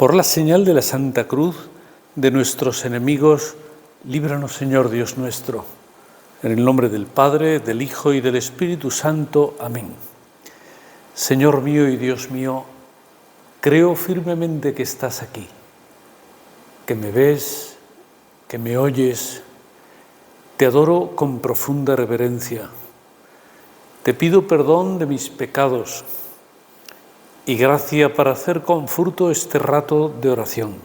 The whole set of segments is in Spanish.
Por la señal de la Santa Cruz de nuestros enemigos, líbranos, Señor Dios nuestro. En el nombre del Padre, del Hijo y del Espíritu Santo. Amén. Señor mío y Dios mío, creo firmemente que estás aquí, que me ves, que me oyes. Te adoro con profunda reverencia. Te pido perdón de mis pecados y gracia para hacer con fruto este rato de oración.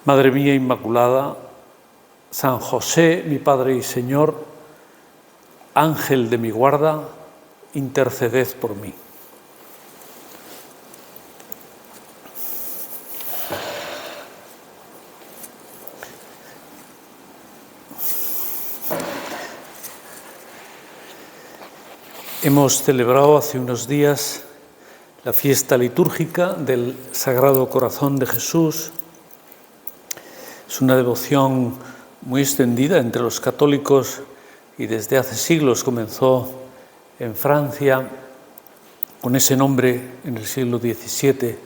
Madre mía Inmaculada, San José, mi Padre y Señor, Ángel de mi guarda, interceded por mí. Hemos celebrado hace unos días la fiesta litúrgica del Sagrado Corazón de Jesús. Es una devoción muy extendida entre los católicos y desde hace siglos comenzó en Francia con ese nombre en el siglo XVII.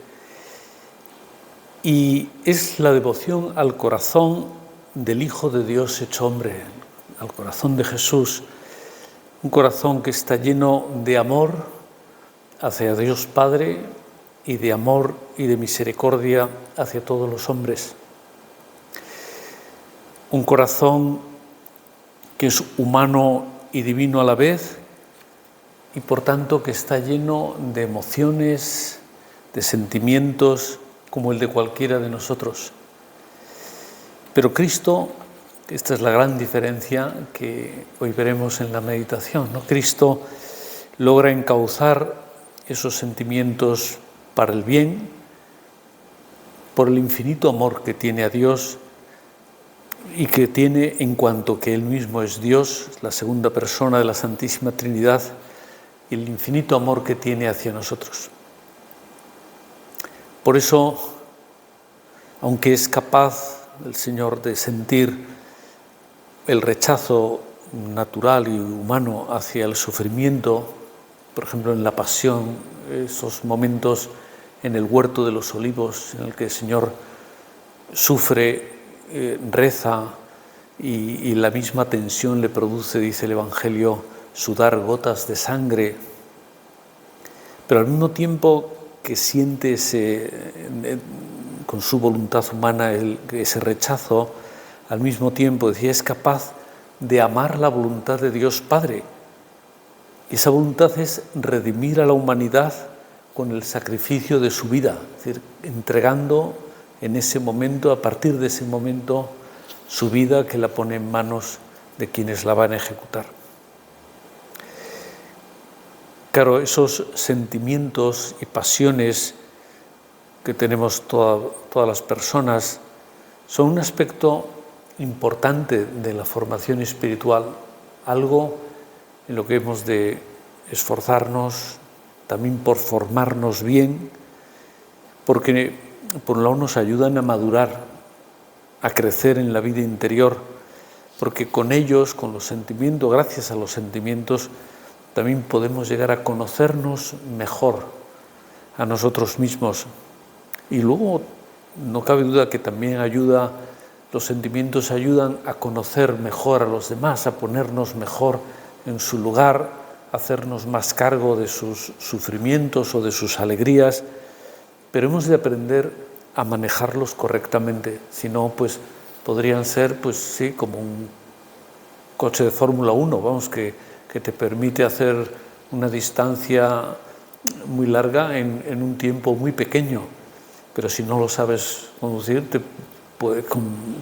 Y es la devoción al corazón del Hijo de Dios hecho hombre, al corazón de Jesús. Un corazón que está lleno de amor hacia Dios Padre y de amor y de misericordia hacia todos los hombres. Un corazón que es humano y divino a la vez y por tanto que está lleno de emociones, de sentimientos como el de cualquiera de nosotros. Pero Cristo, esta es la gran diferencia que hoy veremos en la meditación, ¿no? Cristo logra encauzar esos sentimientos para el bien por el infinito amor que tiene a Dios y que tiene en cuanto que Él mismo es Dios, la segunda persona de la Santísima Trinidad, y el infinito amor que tiene hacia nosotros. Por eso, aunque es capaz el Señor de sentir el rechazo natural y humano hacia el sufrimiento, por ejemplo en la pasión, esos momentos en el huerto de los olivos en el que el Señor sufre, reza y la misma tensión le produce, dice el Evangelio, sudar gotas de sangre, pero al mismo tiempo que siente con su voluntad humana ese rechazo, al mismo tiempo, decía, es capaz de amar la voluntad de Dios Padre. Y esa voluntad es redimir a la humanidad con el sacrificio de su vida, es decir, entregando en ese momento, a partir de ese momento, su vida que la pone en manos de quienes la van a ejecutar. Claro, esos sentimientos y pasiones que tenemos todas las personas son un aspecto importante de la formación espiritual, algo en lo que hemos de esforzarnos también por formarnos bien, porque por un lado nos ayudan a madurar, a crecer en la vida interior, porque con ellos, con los sentimientos, gracias a los sentimientos, también podemos llegar a conocernos mejor a nosotros mismos. Y luego no cabe duda que también los sentimientos ayudan a conocer mejor a los demás, a ponernos mejor en su lugar, a hacernos más cargo de sus sufrimientos o de sus alegrías, pero hemos de aprender a manejarlos correctamente, si no, pues podrían ser, pues sí, como un coche de Fórmula 1, vamos, que te permite hacer una distancia muy larga en un tiempo muy pequeño, pero si no lo sabes conducir,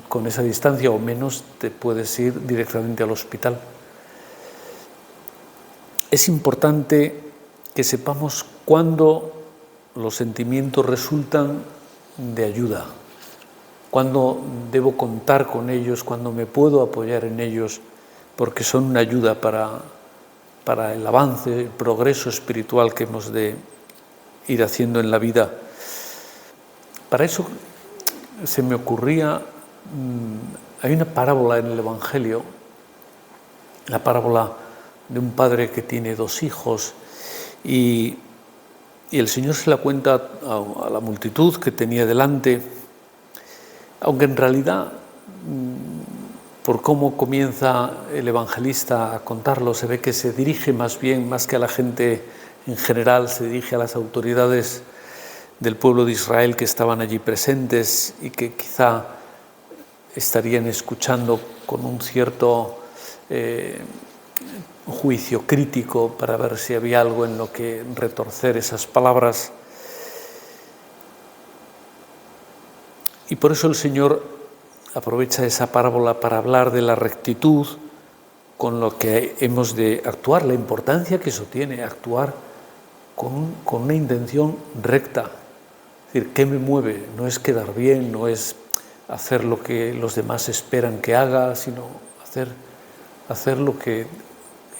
con esa distancia o menos te puedes ir directamente al hospital. Es importante que sepamos cuándo los sentimientos resultan de ayuda, cuándo debo contar con ellos, cuándo me puedo apoyar en ellos, porque son una ayuda para el avance, el progreso espiritual que hemos de ir haciendo en la vida. Para eso se me ocurría, hay una parábola en el Evangelio, la parábola de un padre que tiene 2 hijos y y el Señor se la cuenta a la multitud que tenía delante, aunque en realidad, por cómo comienza el evangelista a contarlo, se ve que se dirige más que a la gente en general, se dirige a las autoridades del pueblo de Israel que estaban allí presentes y que quizá estarían escuchando con un cierto juicio crítico para ver si había algo en lo que retorcer esas palabras. Y por eso el Señor aprovecha esa parábola para hablar de la rectitud con lo que hemos de actuar, la importancia que eso tiene, actuar con una intención recta. Es decir, ¿qué me mueve? No es quedar bien, no es hacer lo que los demás esperan que haga, sino hacer lo que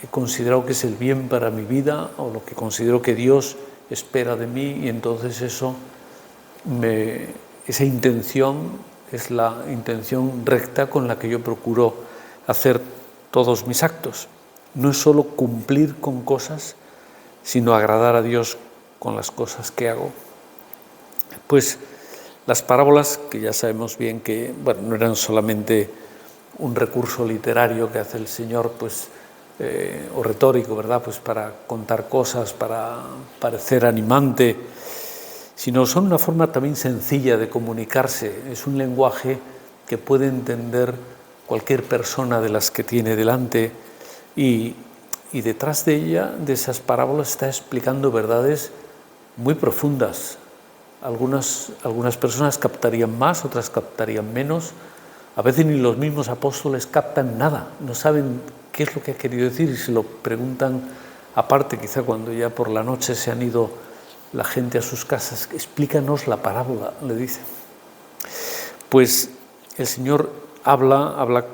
he considerado que es el bien para mi vida o lo que considero que Dios espera de mí, y entonces esa intención es la intención recta con la que yo procuro hacer todos mis actos. No es solo cumplir con cosas, sino agradar a Dios con las cosas que hago. Pues las parábolas, que ya sabemos bien que no eran solamente un recurso literario que hace el Señor, o retórico, ¿verdad? Pues para contar cosas, para parecer animante, sino son una forma también sencilla de comunicarse. Es un lenguaje que puede entender cualquier persona de las que tiene delante, y detrás de ella, de esas parábolas, está explicando verdades muy profundas. Algunas personas captarían más, otras captarían menos. A veces ni los mismos apóstoles captan nada, no saben qué es lo que ha querido decir, y se lo preguntan aparte, quizá cuando ya por la noche se han ido la gente a sus casas. Explícanos la parábola, le dicen. Pues el Señor habla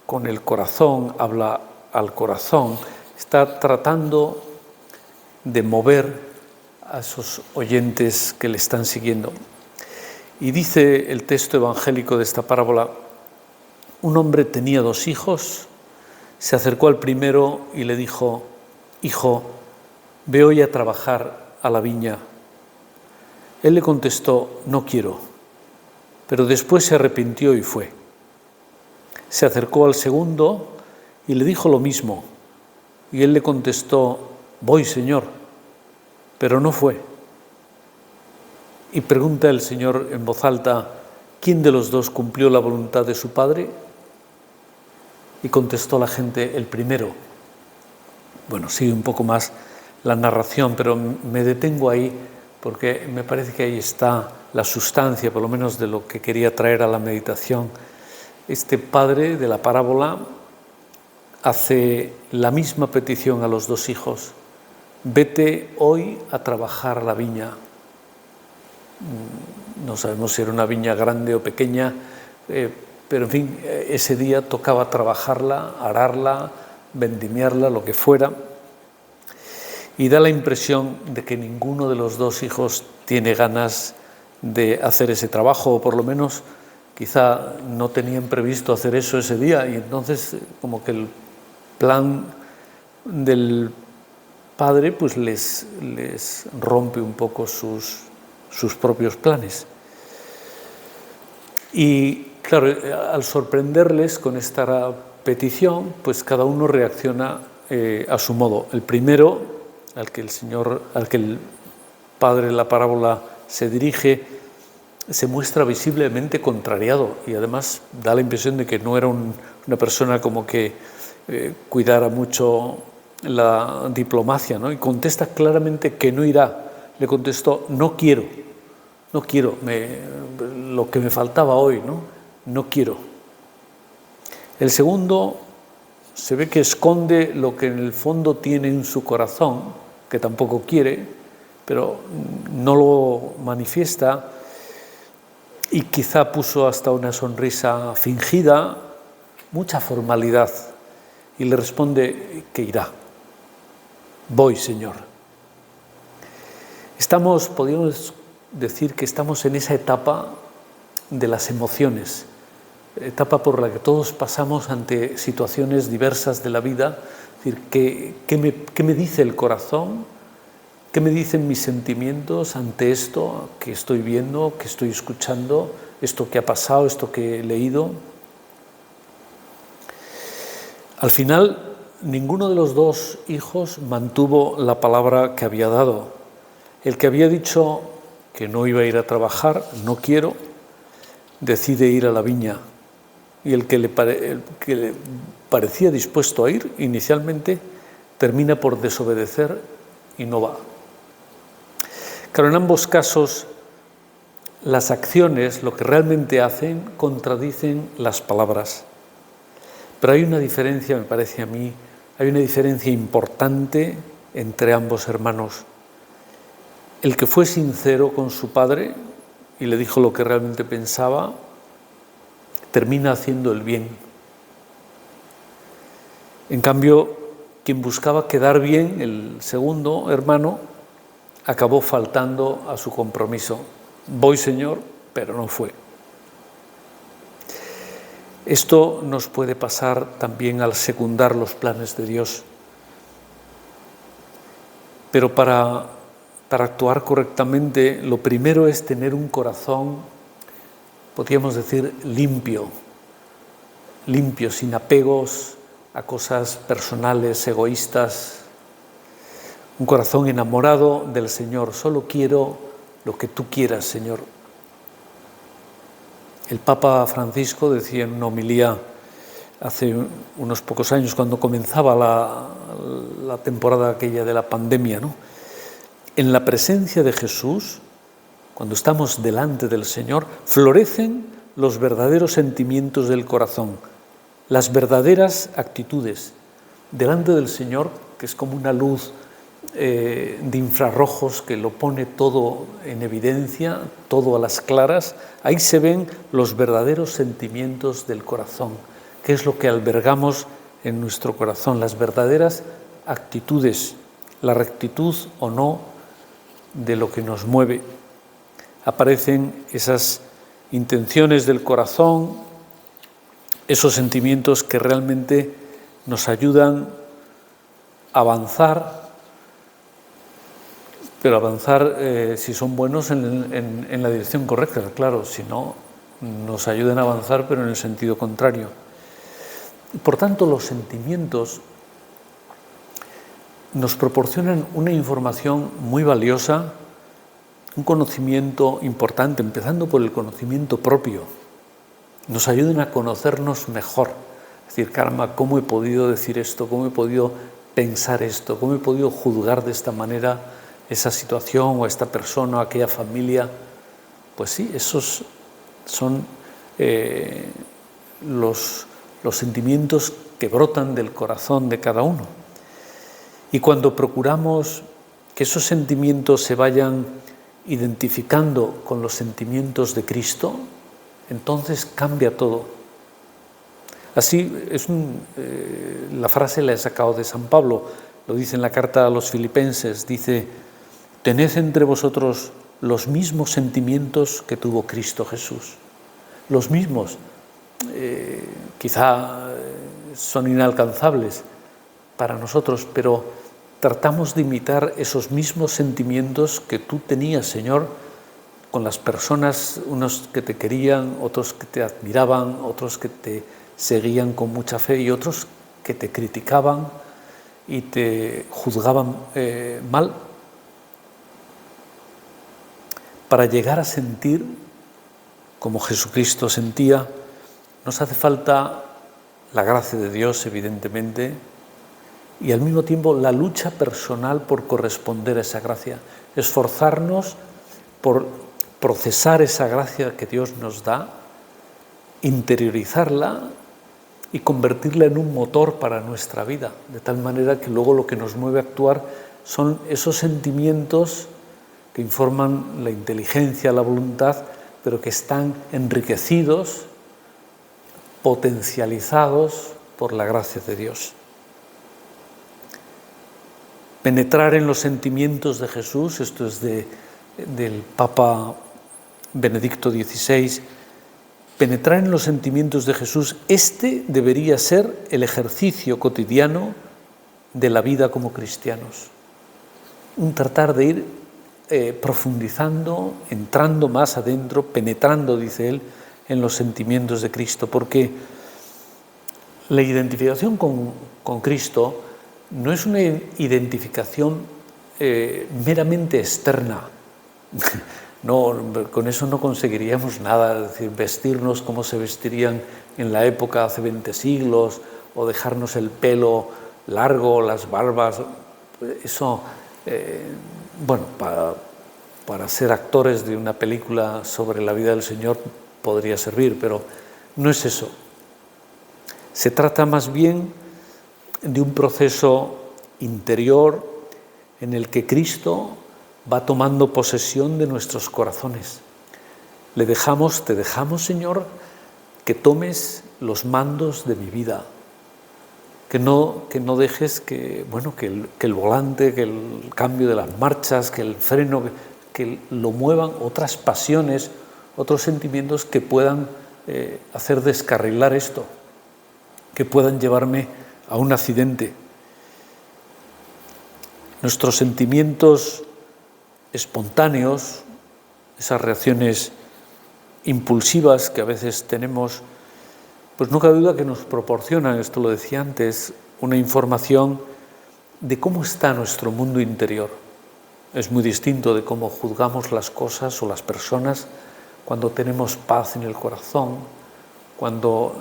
con el corazón, habla al corazón, está tratando de mover a esos oyentes que le están siguiendo. Y dice el texto evangélico de esta parábola: un hombre tenía 2 hijos, se acercó al primero y le dijo: hijo, ve hoy a trabajar a la viña. Él le contestó: no quiero. Pero después se arrepintió y fue. Se acercó al segundo y le dijo lo mismo, y él le contestó: voy, Señor. Pero no fue. Y pregunta el Señor en voz alta: ¿quién de los 2 cumplió la voluntad de su padre? Y contestó la gente: el primero. Sigue un poco más la narración, pero me detengo ahí porque me parece que ahí está la sustancia, por lo menos, de lo que quería traer a la meditación. Este padre de la parábola hace la misma petición a los 2 hijos: vete hoy a trabajar a la viña. No sabemos si era una viña grande o pequeña, pero en fin, ese día tocaba trabajarla, ararla, vendimiarla, lo que fuera. Y da la impresión de que ninguno de los 2 hijos tiene ganas de hacer ese trabajo, o por lo menos quizá no tenían previsto hacer eso ese día, y entonces como que el plan del padre les rompe un poco sus propios planes. Y claro, al sorprenderles con esta petición, cada uno reacciona a su modo. El primero, al que el padre de la parábola se dirige, se muestra visiblemente contrariado, y además da la impresión de que no era una persona como que cuidara mucho la diplomacia, ¿no? Y contesta claramente que no irá. Le contestó: no quiero, lo que me faltaba hoy, no quiero. El segundo se ve que esconde lo que en el fondo tiene en su corazón, que tampoco quiere, pero no lo manifiesta, y quizá puso hasta una sonrisa fingida, mucha formalidad, y le responde que irá. Voy, Señor. Podríamos decir que estamos en esa etapa de las emociones, etapa por la que todos pasamos ante situaciones diversas de la vida. Es decir, ¿qué me dice el corazón ¿Qué me dicen mis sentimientos ante esto que estoy viendo, que estoy escuchando, esto que ha pasado, esto que he leído? Al final, ninguno de los dos hijos mantuvo la palabra que había dado. El que había dicho que no iba a ir a trabajar, no quiero, decide ir a la viña. Y el que le parecía dispuesto a ir inicialmente, termina por desobedecer y no va. Claro, en ambos casos, las acciones, lo que realmente hacen, contradicen las palabras. Pero hay una diferencia, me parece a mí, hay una diferencia importante entre ambos hermanos. El que fue sincero con su padre y le dijo lo que realmente pensaba, termina haciendo el bien. En cambio, quien buscaba quedar bien, el segundo hermano, acabó faltando a su compromiso. Voy, Señor, pero no fue. Esto nos puede pasar también al secundar los planes de Dios. Pero para actuar correctamente, lo primero es tener un corazón, podríamos decir, limpio, sin apegos a cosas personales, egoístas. Un corazón enamorado del Señor. Solo quiero lo que tú quieras, Señor. El Papa Francisco decía en una homilía hace unos pocos años, cuando comenzaba la temporada aquella de la pandemia, ¿no? En la presencia de Jesús, cuando estamos delante del Señor, florecen los verdaderos sentimientos del corazón, las verdaderas actitudes. Delante del Señor, que es como una luz de infrarrojos que lo pone todo en evidencia, todo a las claras, ahí se ven los verdaderos sentimientos del corazón, que es lo que albergamos en nuestro corazón, las verdaderas actitudes, la rectitud o no de lo que nos mueve. Aparecen esas intenciones del corazón, esos sentimientos que realmente nos ayudan a avanzar, pero avanzar si son buenos en la dirección correcta, claro, si no, nos ayudan a avanzar pero en el sentido contrario. Por tanto, los sentimientos nos proporcionan una información muy valiosa, un conocimiento importante, empezando por el conocimiento propio. Nos ayudan a conocernos mejor. Es decir, caramba, ¿cómo he podido decir esto? ¿Cómo he podido pensar esto? ¿Cómo he podido juzgar de esta manera esa situación o esta persona o aquella familia? Pues sí, esos son los sentimientos que brotan del corazón de cada uno. Y cuando procuramos que esos sentimientos se vayan identificando con los sentimientos de Cristo, entonces cambia todo. Así la frase la he sacado de San Pablo, lo dice en la carta a los Filipenses, dice: tened entre vosotros los mismos sentimientos que tuvo Cristo Jesús. Los mismos, quizá son inalcanzables para nosotros, pero tratamos de imitar esos mismos sentimientos que tú tenías, Señor, con las personas, unos que te querían, otros que te admiraban, otros que te seguían con mucha fe y otros que te criticaban y te juzgaban mal. Para llegar a sentir como Jesucristo sentía, nos hace falta la gracia de Dios, evidentemente, y al mismo tiempo la lucha personal por corresponder a esa gracia, esforzarnos por procesar esa gracia que Dios nos da, interiorizarla y convertirla en un motor para nuestra vida, de tal manera que luego lo que nos mueve a actuar son esos sentimientos que informan la inteligencia, la voluntad, pero que están enriquecidos, potencializados por la gracia de Dios. Penetrar en los sentimientos de Jesús, esto es del Papa Benedicto XVI, penetrar en los sentimientos de Jesús, este debería ser el ejercicio cotidiano de la vida como cristianos. un tratar de ir profundizando, entrando más adentro, penetrando, dice él, en los sentimientos de Cristo, porque la identificación con Cristo no es una identificación meramente externa. No, con eso no conseguiríamos nada, es decir, vestirnos como se vestirían en la época hace 20 siglos, o dejarnos el pelo largo, las barbas. Eso, bueno, para ser actores de una película sobre la vida del Señor podría servir, pero no es eso. Se trata más bien de un proceso interior en el que Cristo va tomando posesión de nuestros corazones. Te dejamos, Señor, que tomes los mandos de mi vida, que no dejes que el volante, que el cambio de las marchas, que el freno, que lo muevan otras pasiones, otros sentimientos que puedan hacer descarrilar esto, que puedan llevarme a un accidente. Nuestros sentimientos espontáneos, esas reacciones impulsivas que a veces tenemos, pues no cabe duda que nos proporcionan, esto lo decía antes, una información de cómo está nuestro mundo interior. Es muy distinto de cómo juzgamos las cosas o las personas cuando tenemos paz en el corazón, cuando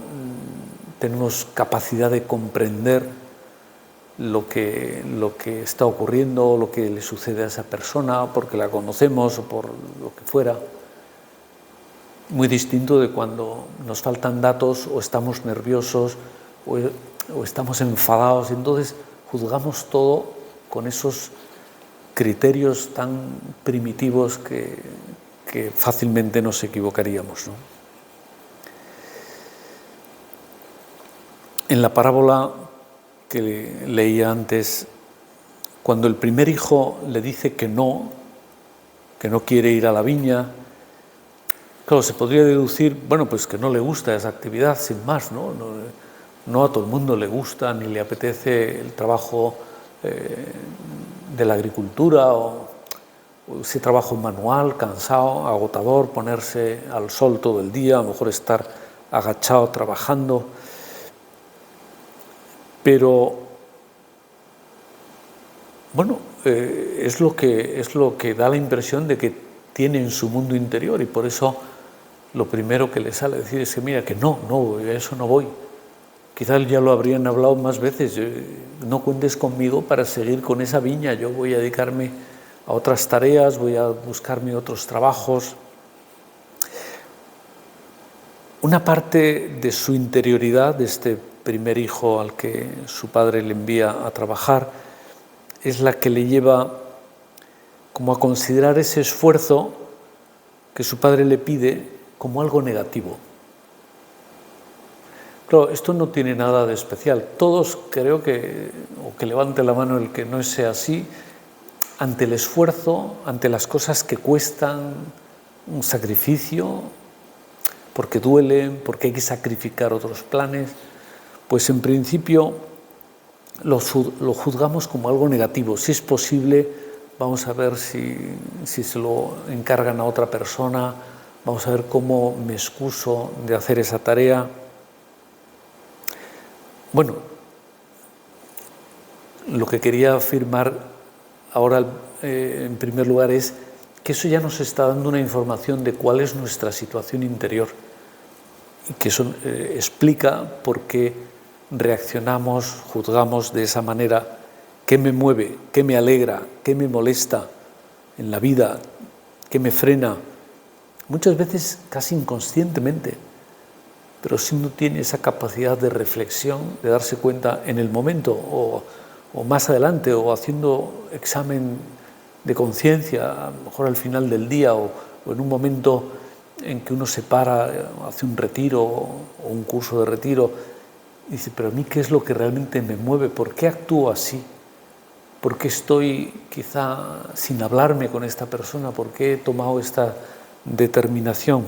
tenemos capacidad de comprender lo que está ocurriendo, lo que le sucede a esa persona, porque la conocemos o por lo que fuera. Muy distinto de cuando nos faltan datos o estamos nerviosos o estamos enfadados. Entonces juzgamos todo con esos criterios tan primitivos que fácilmente nos equivocaríamos, ¿no? En la parábola que leía antes, cuando el primer hijo le dice que no quiere ir a la viña, claro, se podría deducir, bueno, pues que no le gusta esa actividad, sin más, ¿no? No a todo el mundo le gusta ni le apetece el trabajo de la agricultura o ese trabajo manual, cansado, agotador, ponerse al sol todo el día, a lo mejor estar agachado trabajando. Pero, bueno, es lo que da la impresión de que tiene en su mundo interior, y por eso lo primero que le sale a decir es que mira, que no, a eso no voy. Quizás ya lo habrían hablado más veces, no cuentes conmigo para seguir con esa viña, yo voy a dedicarme a otras tareas, voy a buscarme otros trabajos. Una parte de su interioridad, de este primer hijo al que su padre le envía a trabajar, es la que le lleva como a considerar ese esfuerzo que su padre le pide como algo negativo. Claro, esto no tiene nada de especial. Todos creo que levante la mano el que no sea así, ante el esfuerzo, ante las cosas que cuestan un sacrificio, porque duelen, porque hay que sacrificar otros planes, pues en principio lo juzgamos como algo negativo. Si es posible, vamos a ver si se lo encargan a otra persona, vamos a ver cómo me excuso de hacer esa tarea. Bueno, lo que quería afirmar ahora en primer lugar es que eso ya nos está dando una información de cuál es nuestra situación interior y que eso explica por qué reaccionamos, juzgamos de esa manera, qué me mueve, qué me alegra, qué me molesta en la vida, qué me frena, muchas veces casi inconscientemente, pero si uno tiene esa capacidad de reflexión, de darse cuenta en el momento o más adelante, o haciendo examen de conciencia, a lo mejor al final del día o en un momento en que uno se para, hace un retiro o un curso de retiro, y dice, pero a mí ¿qué es lo que realmente me mueve? ¿Por qué actúo así? ¿Por qué estoy quizá sin hablarme con esta persona? ¿Por qué he tomado esta determinación?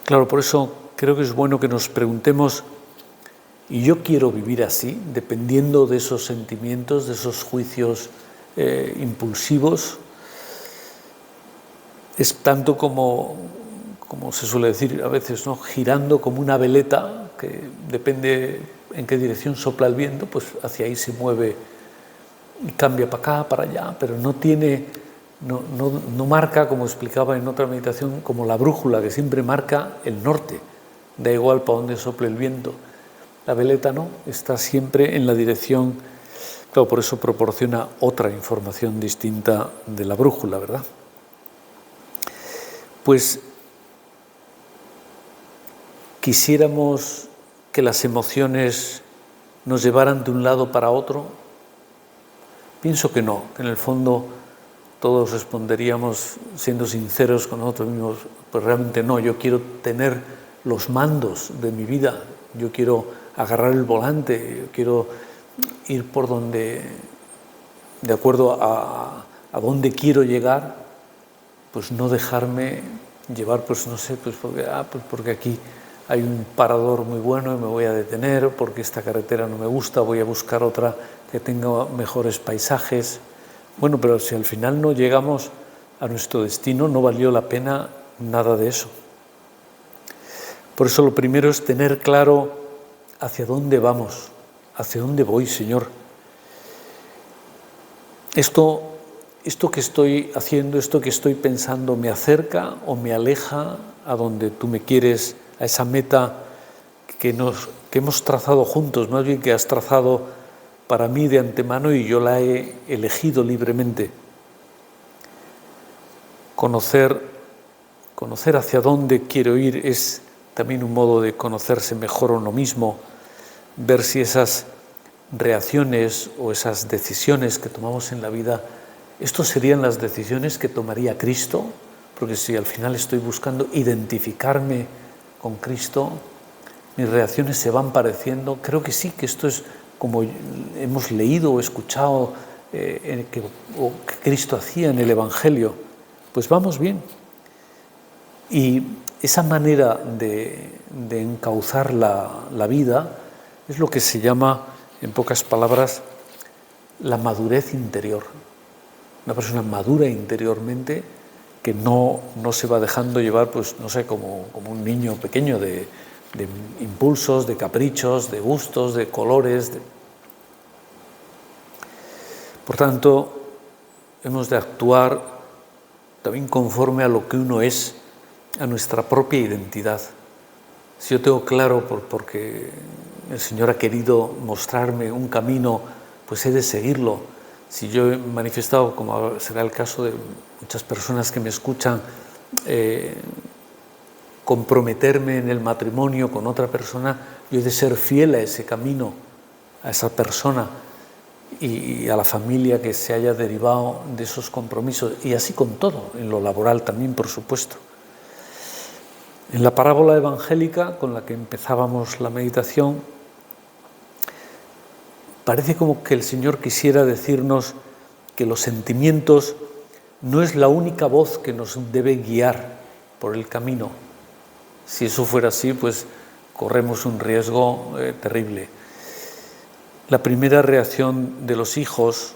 Claro, por eso creo que es bueno que nos preguntemos, ¿y yo quiero vivir así, dependiendo de esos sentimientos, de esos juicios impulsivos. Es tanto como se suele decir a veces, ¿no?, girando como una veleta que depende en qué dirección sopla el viento, pues hacia ahí se mueve y cambia para acá, para allá, pero no marca, como explicaba en otra meditación, como la brújula que siempre marca el norte, da igual para dónde sople el viento. La veleta no, está siempre en la dirección, claro, por eso proporciona otra información distinta de la brújula, ¿verdad? Pues quisiéramos que las emociones nos llevaran de un lado para otro. Pienso que no, que en el fondo todos responderíamos siendo sinceros con nosotros mismos, pues realmente no, yo quiero tener los mandos de mi vida, yo quiero agarrar el volante, yo quiero ir por donde, de acuerdo a dónde quiero llegar, pues no dejarme llevar, pues no sé, pues porque aquí hay un parador muy bueno y me voy a detener, porque esta carretera no me gusta, voy a buscar otra que tenga mejores paisajes. Bueno, pero si al final no llegamos a nuestro destino, no valió la pena nada de eso. Por eso lo primero es tener claro hacia dónde vamos, hacia dónde voy, Señor. Esto que estoy haciendo, esto que estoy pensando, ¿me acerca o me aleja a donde tú me quieres, a esa meta que hemos trazado juntos, más bien que has trazado para mí de antemano y yo la he elegido libremente? Conocer hacia dónde quiero ir es también un modo de conocerse mejor a uno mismo, ver si esas reacciones o esas decisiones que tomamos en la vida, ¿estos serían las decisiones que tomaría Cristo? Porque si al final estoy buscando identificarme con Cristo, mis reacciones se van pareciendo. Creo que sí, que esto es como hemos leído o escuchado que Cristo hacía en el Evangelio. Pues vamos bien. Y esa manera de encauzar la vida es lo que se llama, en pocas palabras, la madurez interior. Una persona madura interiormente que no se va dejando llevar, pues no sé, como un niño pequeño de impulsos, de caprichos, de gustos, de colores. Por tanto, hemos de actuar también conforme a lo que uno es, a nuestra propia identidad. Si yo tengo claro, porque el Señor ha querido mostrarme un camino, pues he de seguirlo. Si yo he manifestado, como será el caso de muchas personas que me escuchan, comprometerme en el matrimonio con otra persona, yo he de ser fiel a ese camino, a esa persona y a la familia que se haya derivado de esos compromisos, y así con todo, en lo laboral también, por supuesto. En la parábola evangélica con la que empezábamos la meditación, parece como que el Señor quisiera decirnos que los sentimientos no es la única voz que nos debe guiar por el camino. Si eso fuera así, pues corremos un riesgo terrible. La primera reacción de los hijos,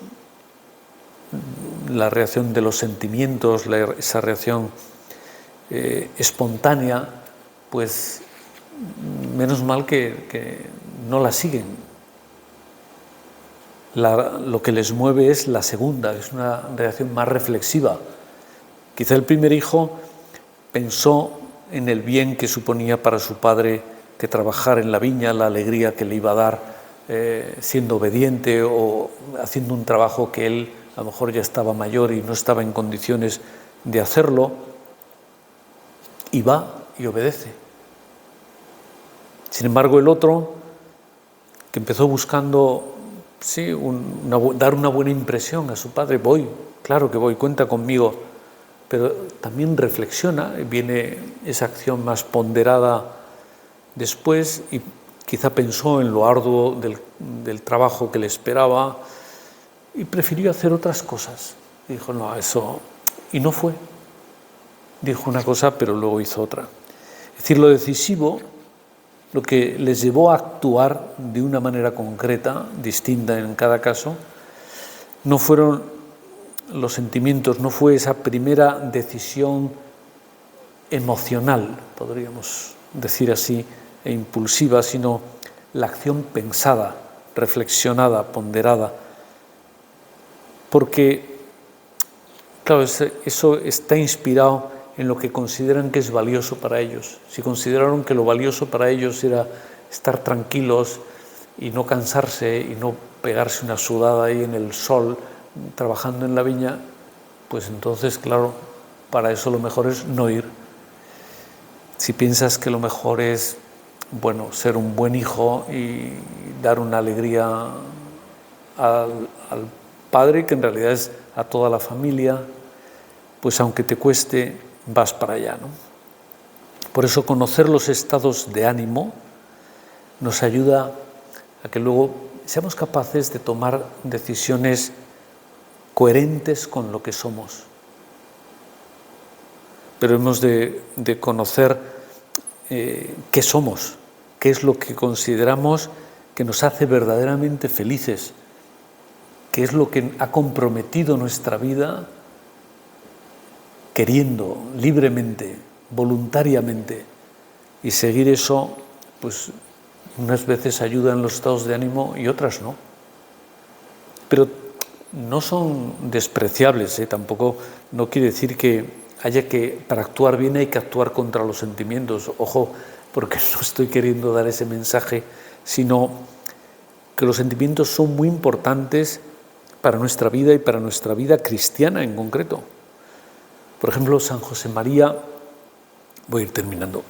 la reacción de los sentimientos, esa reacción espontánea, pues menos mal que no la siguen. Lo que les mueve es la segunda, es una reacción más reflexiva. Quizá el primer hijo pensó en el bien que suponía para su padre que trabajar en la viña, la alegría que le iba a dar siendo obediente o haciendo un trabajo que él a lo mejor ya estaba mayor y no estaba en condiciones de hacerlo, y va y obedece. Sin embargo, el otro, que empezó buscando dar una buena impresión a su padre, voy, claro que voy, cuenta conmigo, pero también reflexiona, viene esa acción más ponderada después y quizá pensó en lo arduo del trabajo que le esperaba y prefirió hacer otras cosas. Y dijo, no, eso... Y no fue. Dijo una cosa, pero luego hizo otra. Es decir, lo decisivo, lo que les llevó a actuar de una manera concreta, distinta en cada caso, no fueron los sentimientos, no fue esa primera decisión emocional, podríamos decir así, e impulsiva, sino la acción pensada, reflexionada, ponderada. Porque, claro, eso está inspirado en lo que consideran que es valioso para ellos. Si consideraron que lo valioso para ellos era estar tranquilos y no cansarse y no pegarse una sudada ahí en el sol trabajando en la viña, pues entonces, claro, para eso lo mejor es no ir. Si piensas que lo mejor es, bueno, ser un buen hijo y dar una alegría al padre, que en realidad es a toda la familia, pues aunque te cueste, vas para allá, ¿no? Por eso conocer los estados de ánimo nos ayuda a que luego seamos capaces de tomar decisiones coherentes con lo que somos. Pero hemos de conocer qué somos, qué es lo que consideramos que nos hace verdaderamente felices, qué es lo que ha comprometido nuestra vida queriendo, libremente, voluntariamente. Y seguir eso, pues unas veces ayuda en los estados de ánimo y otras no. Pero no son despreciables, tampoco no quiere decir que para actuar bien hay que actuar contra los sentimientos. Ojo, porque no estoy queriendo dar ese mensaje, sino que los sentimientos son muy importantes para nuestra vida y para nuestra vida cristiana en concreto. Por ejemplo, San José María, voy a ir terminando,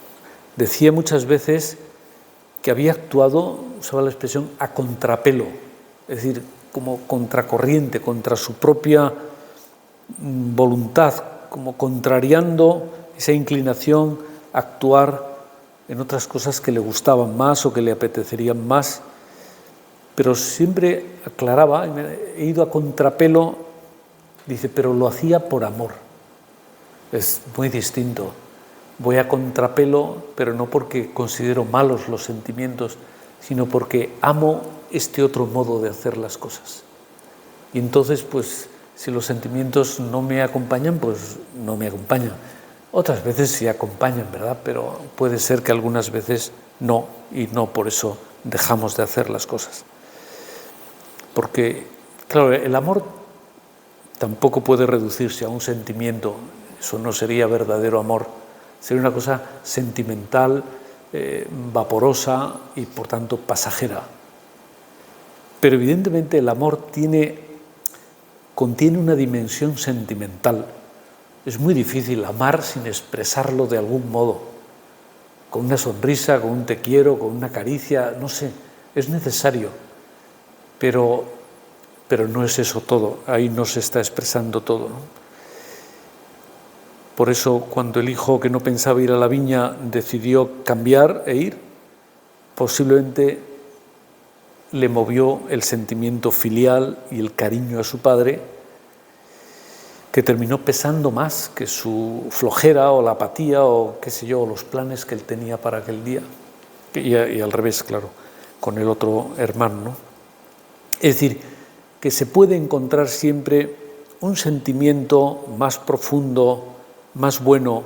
decía muchas veces que había actuado, usaba la expresión, a contrapelo, es decir, como contracorriente, contra su propia voluntad, como contrariando esa inclinación a actuar en otras cosas que le gustaban más o que le apetecerían más. Pero siempre aclaraba, he ido a contrapelo, dice, pero lo hacía por amor. Es muy distinto. Voy a contrapelo, pero no porque considero malos los sentimientos, sino porque amo este otro modo de hacer las cosas. Y entonces, pues, si los sentimientos no me acompañan, pues no me acompañan. Otras veces sí acompañan, ¿verdad? Pero puede ser que algunas veces no, y no por eso dejamos de hacer las cosas. Porque, claro, el amor tampoco puede reducirse a un sentimiento. Eso no sería verdadero amor. Sería una cosa sentimental, vaporosa y, por tanto, pasajera. Pero, evidentemente, el amor contiene una dimensión sentimental. Es muy difícil amar sin expresarlo de algún modo. Con una sonrisa, con un te quiero, con una caricia, no sé. Es necesario. Pero no es eso todo. Ahí no se está expresando todo, ¿no? Por eso, cuando el hijo que no pensaba ir a la viña decidió cambiar e ir, posiblemente le movió el sentimiento filial y el cariño a su padre, que terminó pesando más que su flojera o la apatía o qué sé yo, los planes que él tenía para aquel día. Y al revés, claro, con el otro hermano, ¿no? Es decir, que se puede encontrar siempre un sentimiento más profundo, más bueno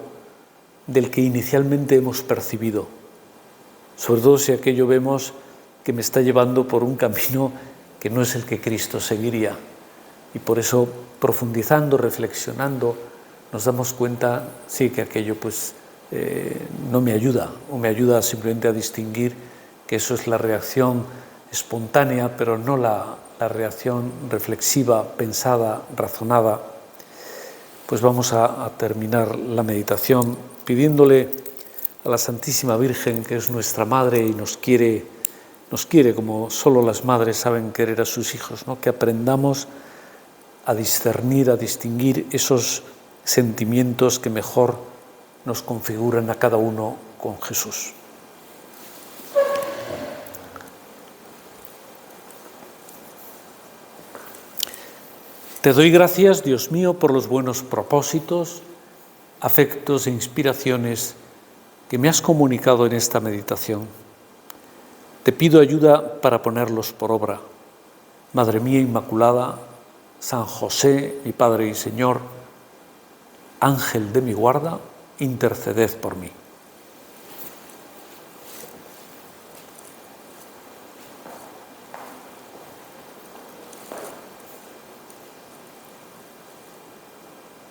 del que inicialmente hemos percibido, sobre todo si aquello vemos que me está llevando por un camino que no es el que Cristo seguiría. Y por eso, profundizando, reflexionando, nos damos cuenta, sí, que aquello pues no me ayuda, o me ayuda simplemente a distinguir que eso es la reacción espontánea, pero no la reacción reflexiva, pensada, razonada. Pues vamos a terminar la meditación pidiéndole a la Santísima Virgen, que es nuestra Madre y nos quiere como solo las madres saben querer a sus hijos, ¿no? Que aprendamos a discernir, a distinguir esos sentimientos que mejor nos configuran a cada uno con Jesús. Te doy gracias, Dios mío, por los buenos propósitos, afectos e inspiraciones que me has comunicado en esta meditación. Te pido ayuda para ponerlos por obra. Madre mía Inmaculada, San José, mi Padre y Señor, Ángel de mi guarda, interceded por mí.